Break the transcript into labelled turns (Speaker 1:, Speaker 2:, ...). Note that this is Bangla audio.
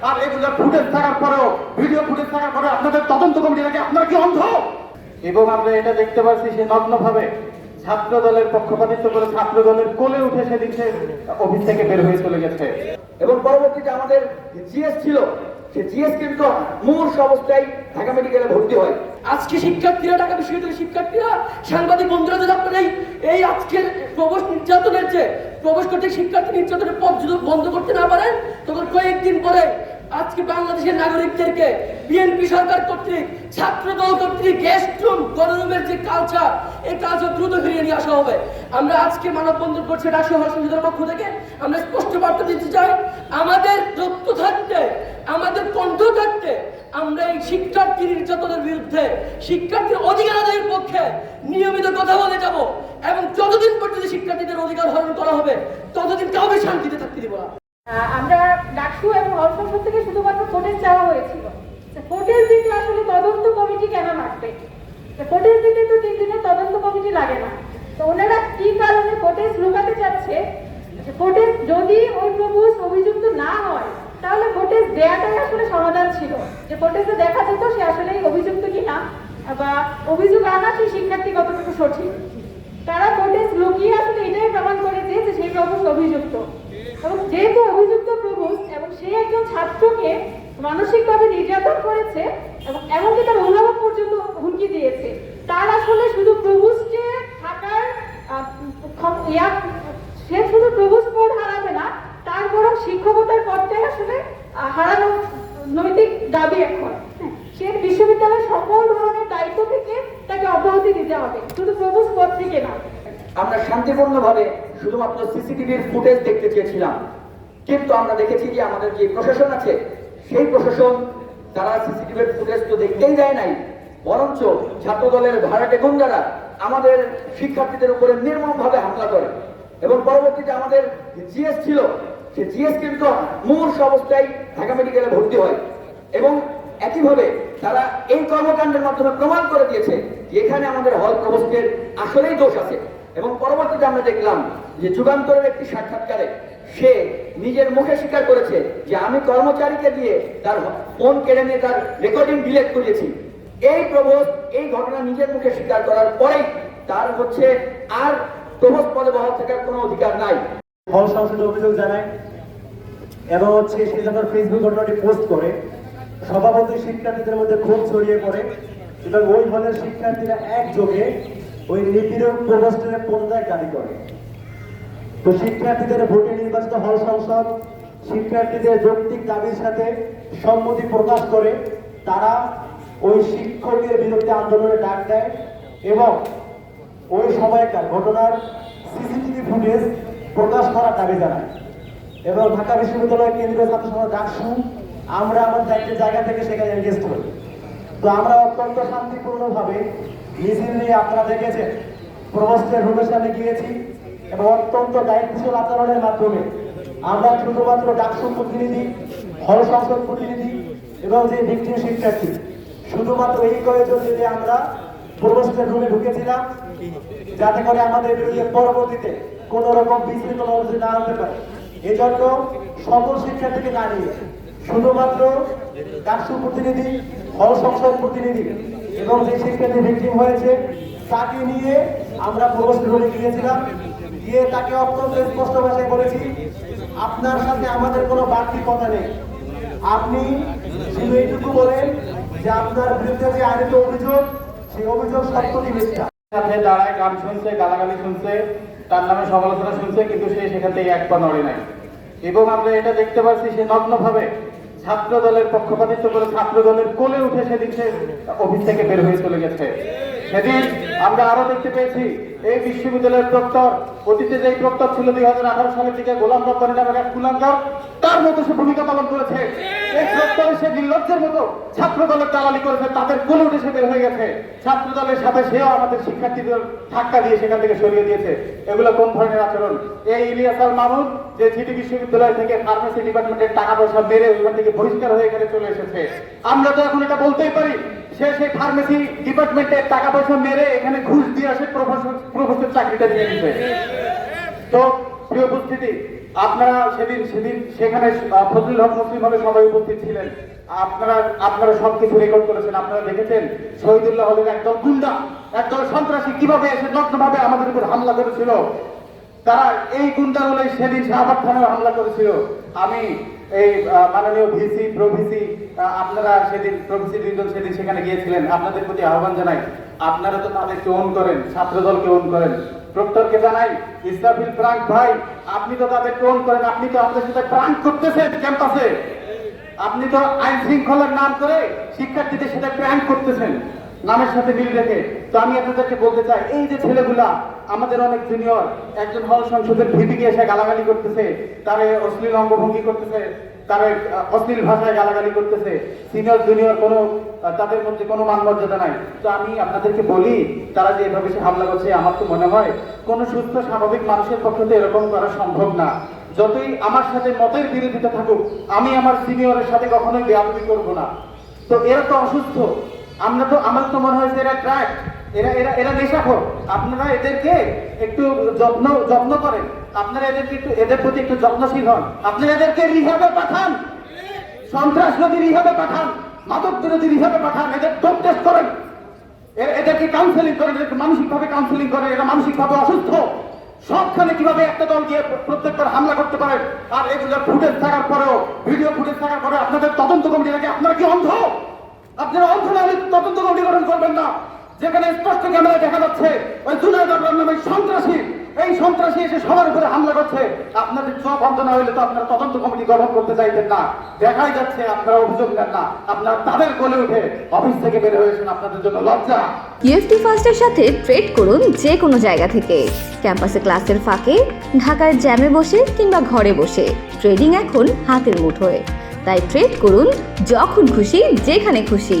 Speaker 1: আর এগুলো ফুটেজ থাকার পরেও, ভিডিও ফুটেজ থাকার পরে আপনাদের তদন্ত কমিটি নাকি আপনারা কি অন্ধ? এবং আমরা এটা দেখতে পাচ্ছি সে নগ্নভাবে ছাত্র দলের পক্ষপাতিত্ব করে ছাত্র দলের কোলে উঠে সেদিন সে অফিস থেকে বের হয়ে চলে গেছে।
Speaker 2: এবং পরবর্তীতে আমাদের জিএস ছিল, সে জিএস কিন্তু মূর্ষ অবস্থায় ঢাকা মেডিকেলে ভর্তি হয়।
Speaker 3: আজকে শিক্ষার্থীরা, ঢাকা বিশ্ববিদ্যালয়ের শিক্ষার্থীরা, সাংবাদিক বন্ধুরা যদি আপনারা এই আজকের প্রবেশ নির্যাতনের যে প্রবেশ করতে শিক্ষার্থী নির্যাতনের পথ যদি বন্ধ করতে না পারেন, তখন কয়েকদিন পরে আজকে বাংলাদেশের নাগরিকদেরকে বিএনপি সরকার কর্তৃক, ছাত্র দল কর্তৃক গেস্টরুম গণরুমের যে কালচার, এই কালচার দ্রুত ফিরিয়ে নিয়ে আসা হবে। আমরা আজকে মানববন্ধন করছি রাষ্ট্রীয় হল সংসদের পক্ষ থেকে। আমরা স্পষ্ট বার্তা দিতে চাই, আমাদের রক্ত থাকতে, আমাদের কণ্ঠ থাকতে আমরা এই শিক্ষার্থী নির্যাতনের বিরুদ্ধে, শিক্ষার্থীর অধিকার আদায়ের পক্ষে নিয়মিত কথা বলে যাব। এবং যতদিন পর্যন্ত শিক্ষার্থীদের অধিকার হরণ করা হবে, ততদিন কাউকে শান্তিতে থাকতে দিব না।
Speaker 4: আমরা ডাকসু এবং হল সংসদ থেকে শুধুমাত্র ফুটেজ চাওয়া হয়েছিল। ফুটেজ দিতে আসলে তদন্ত কমিটি কেন লাগবে? ফুটেজ দিতে তো 3 দিনের তদন্ত কমিটি লাগে না। তো ওনারা কি কারণে ফুটেজ লুকাতে চাচ্ছে? ফুটেজ যদি ওই প্রভুষ অভিযুক্ত না হয়, তাহলে ফুটেজ দেওয়াটাই আসলে সমাধান ছিল। যে ফুটেজে দেখা যেত সে আসলে অভিযুক্ত কিনা, বা অভিযোগ আনা সেই শিক্ষার্থী কতটুকু সঠিক। তারা ফুটেজ লুকিয়ে আসলে এটাই প্রমাণ করেছে যে সেই প্রভুষ অভিযুক্ত। এবং যেহেতু অভিযুক্ত প্রভুষ এবং সে একজন ছাত্রকে মানসিকভাবে নির্যাতন করেছে এবং এমনকি তার অভিভাবক পর্যন্ত হুমকি দিয়েছে, তার আসলে শুধু প্রভুষকে থাকার সে শুধু প্রভুষ পদ হারাবে না, তার বরং শিক্ষকতার পদটাই আসলে হারানোর নৈতিক দাবি এখন। সে বিশ্ববিদ্যালয়ের সকল ধরনের দায়িত্ব থেকে তাকে অব্যাহতি দিতে হবে, শুধু প্রভুষ পদ থেকে না।
Speaker 2: আমরা শান্তিপূর্ণভাবে শুধুমাত্র সিসিটিভির ফুটেজ দেখতে চেয়েছিলাম, কিন্তু আমরা দেখেছি যে আমাদের যে প্রশাসন আছে, সেই প্রশাসন তারা সিসিটিভির ফুটেজ তো দেখতেই দেয় নাই, বরঞ্চ ছাত্র দলের ভাড়াটে গুন্ডারা আমাদের শিক্ষার্থীদের উপরে নির্মমভাবে হামলা করে। এবং পরবর্তীতে আমাদের জিএস ছিল, সে জিএস কিন্তু মূর্ষ অবস্থায় ঢাকা মেডিকেলে ভর্তি হয়। এবং একইভাবে তারা এই কর্মকাণ্ডের মাধ্যমে প্রমাণ করে দিয়েছে যে এখানে আমাদের হল প্রভোস্টের আসলেই দোষ আছে। এবং পরবর্তীতে আমরা দেখলাম যে যুগান্তরের একটি সাক্ষাৎকারে সে নিজের মুখে স্বীকার করেছে যে আমি কর্মচারীকে দিয়ে তার ফোন কেড়ে নিয়ে তার রেকর্ডিং ডিলিট করিয়েছি। এই প্রভোস্ট এই ঘটনা নিজের মুখে স্বীকার করার পরেই তার হচ্ছে আর প্রভোস্ট পদে বহাল থাকার কোনো অধিকার নাই।
Speaker 5: হল সংসদে অভিযোগ জানায় এবং সে যখন ফেসবুক ঘটনাটি পোস্ট করে, স্বভাবতই শিক্ষার্থীদের মধ্যে ক্ষোভ ছড়িয়ে পড়ে এবং ওই হলের শিক্ষার্থীরা একযোগে ওই নিপীড়ক প্রভোস্টের পর্দায় গালি করে। তো শিক্ষার্থীদের ভোটে নির্বাচিত হল সংসদ শিক্ষার্থীদের যৌক্তিক দাবির সাথে সম্মতি প্রকাশ করে তারা ওই শিক্ষকের বিরুদ্ধে আন্দোলনের ডাক দেয় এবং ওই সময়কার ঘটনার সিসিটিভি ফুটেজ প্রকাশ করার দাবি জানায়। এবং ঢাকা বিশ্ববিদ্যালয় কেন্দ্রীয় ছাত্র সংসদ ডাকসু আমরা আমাদের একটা জায়গা থেকে সেখানে এনগেজ করি। তো আমরা অত্যন্ত শান্তিপূর্ণভাবে মিছিল নিয়ে, আপনারা দেখেছেন, প্রভোস্টের রুমের সামনে গিয়েছি এবং অত্যন্ত দায়িত্বশীল আচরণের মাধ্যমে আমরা শুধুমাত্র ডাকসু প্রতিনিধি, হল সংসদ প্রতিনিধি এবং যে ভিকটিম শিক্ষার্থী, শুধুমাত্র এই কয়েকজন মিলে আমরা প্রভোস্টের রুমে ঢুকেছিলাম যাতে করে আমাদের বিরুদ্ধে পরবর্তীতে কোন রকম বিশৃঙ্খলা না হতে পারে। এজন্য সকল শিক্ষার্থীকে জানিয়ে শুধুমাত্র ডাকসু প্রতিনিধি, হল সংসদ প্রতিনিধি এবং যে শিক্ষার্থী ভিকটিম হয়েছে তাকে নিয়ে আমরা প্রভোস্ট রুমে গিয়েছিলাম। গিয়ে তাকে অত্যন্ত স্পষ্ট ভাষায় বলেছি, আপনার সাথে আমাদের কোনো বাড়তি কথা নেই, আপনি শুধু এইটুকু বলেন যে আপনার বিরুদ্ধে যে আনিত অভিযোগ, সেই অভিযোগ সত্য কি মিথ্যা।
Speaker 1: সাথে দাঁড়ায় গান শুনছে, গালাগালি শুনছে, তার নামে সমালোচনা শুনছে, কিন্তু সে সেখান থেকে এক পা নড়ে নাই। এবং আমরা এটা দেখতে পাচ্ছি সে নগ্নভাবে ছাত্র দলের পক্ষপাতিত্ব করে ছাত্র দলের কোলে উঠে সেদিন সে অফিস থেকে বের হয়ে চলে গেছে। সেদিন আমরা আরো দেখতে পেয়েছি এই বিশ্ববিদ্যালয়ের প্রক্টর, অতীতে যে প্রক্টর ছিল 2018 সালের দিকে গোলাম রব্বানী নামের এক কুলাঙ্গার, তার মতো সে ভূমিকা পালন করেছে। এই প্রক্টরে সে নির্লজ্জের মতো ছাত্র দলের দালালি করেছে, তাদের কোলে উঠে সে বের হয়ে গেছে। ছাত্র দলের সাথে সেও আমাদের শিক্ষার্থীদের ধাক্কা দিয়ে সেখান থেকে সরিয়ে দিয়েছে। এগুলো কোন ধরনের আচরণ? এই ইলিয়াস আল মামুন যে সিটি বিশ্ববিদ্যালয় থেকে ফার্মেসি ডিপার্টমেন্টের টাকা পয়সা মেরে ওখান থেকে বহিষ্কার হয়ে এখানে চলে এসেছে, আমরা তো এখন এটা বলতেই পারি সে সেই ফার্মেসি ডিপার্টমেন্টের টাকা পয়সা মেরে এখানে ঘুষ দিয়ে আসে প্রফেসর চাকরিটা নিয়ে নিছে। তো প্রিয় উপস্থিতি, আপনারা সেদিন সেখানে ফজলুল হক মুসলিম হলে সবাই উপস্থিত ছিলেন। আপনারা সবকিছু রেকর্ড করেছেন। আপনারা দেখেছেন শহীদুল্লাহ হলের একদল গুন্ডা, একদল সন্ত্রাসী কিভাবে এসে নগ্নভাবে আমাদের উপর হামলা করেছিল। তারা এই গুন্ডাগুলো সেদিন শাহবাগ থানায় হামলা করেছিল। আমি এই মাননীয় ভিসি প্রভিসি, আপনারা সেদিন প্রভিসি দুইজন সেদিন সেখানে গিয়েছিলেন। আপনাদের প্রতি আহ্বান জানাই, আপনারা তো তাদেরকে ওন করেন, ছাত্রদলকে ওন করেন। প্রক্টরকে জানাই, ইসরাফিল প্রাঙ্ক ভাই, আপনি তো তাদেরকে ওন করেন, আপনি তো আমাদের সাথে প্রাঙ্ক করতেছেন ক্যাম্পাসে। আপনি তো আইন শৃঙ্খলার নাম করে শিক্ষার্থীদের সাথে প্র্যাঙ্ক করতেছেন নামের সাথে মিল রেখে। তো আমি আপনাদেরকে বলতে চাই, এই যে ছেলেগুলা আমাদের অনেক জুনিয়র, একজন হল সংসদের ভিপিকে এসে গালাগালি করতেছে, তারে অশ্লীল অঙ্গভঙ্গি করতেছে, তারে অশ্লীল ভাষায় গালাগালি করতেছে, সিনিয়র জুনিয়র কোনো তাদের মধ্যে কোনো মান মর্যাদা নাই। তো আমি আপনাদেরকে বলি, তারা যে এভাবে সে হামলা করছে, আমার তো মনে হয় কোনো সুস্থ স্বাভাবিক মানুষের পক্ষে তো এরকম করা সম্ভব না। যতই আমার সাথে মতের বিরোধিতা থাকুক, আমি আমার সিনিয়রের সাথে কখনোই বেয়াদবি করবো না। তো এরা তো অসুস্থ, আমার তো মনে হয়েছে এরা ট্র্যাক, এরা নেশাখোর। আপনারা এদেরকে একটু যত্ন করেন, আপনারা এদেরকে একটু এদের প্রতি একটু যত্নশীল হন। আপনারা এদেরকে রিহাবে পাঠান, সন্ত্রাস বিরোধী রিহাবে পাঠান, মাদক বিরোধী রিহাবে পাঠান, এদের ডোপ টেস্ট করেন, এদেরকে কাউন্সেলিং করেন, এদেরকে মানসিকভাবে কাউন্সেলিং করেন। এরা মানসিকভাবে অসুস্থ। সবখানে কিভাবে একটা দল গিয়ে প্রত্যেকবার হামলা করতে পারেন, আর এগুলোর ফুটেজ থাকার পরেও, ভিডিও ফুটেজ থাকার পরে আপনাদের তদন্ত কমিটি নাকি, আপনারা কি অন্ধ? আপনারা অন্ধ না হলে তদন্ত কমিটি গঠন করবেন না? যেখানে স্পষ্ট ক্যামেরায় দেখা যাচ্ছে ওই জুনায়েদ আবরার নামে সন্ত্রাসী, এই সন্ত্রাসী এসে সবার উপরে হামলা করছে। আপনাদের চোখ অন্ধ না হইলে তো আপনারা তদন্ত কমিটি গঠন করতে চাইতেন না। দেখাই যাচ্ছে আপনারা অভিযোগ নেন না, আপনারা তাদের কোলে উঠে অফিস থেকে বের হয়েছেন। আপনাদের জন্য লজ্জা।
Speaker 6: ইউএফটি ফার্স্টের সাথে ট্রেড করুন যে কোনো জায়গা থেকে। ক্যাম্পাসে ক্লাসের ফাঁকে, ঢাকার জ্যামে বসে কিংবা ঘরে বসে, ট্রেডিং এখন হাতের মুঠোয়। তাই ট্রেড করুন যখন খুশি, যেখানে খুশি।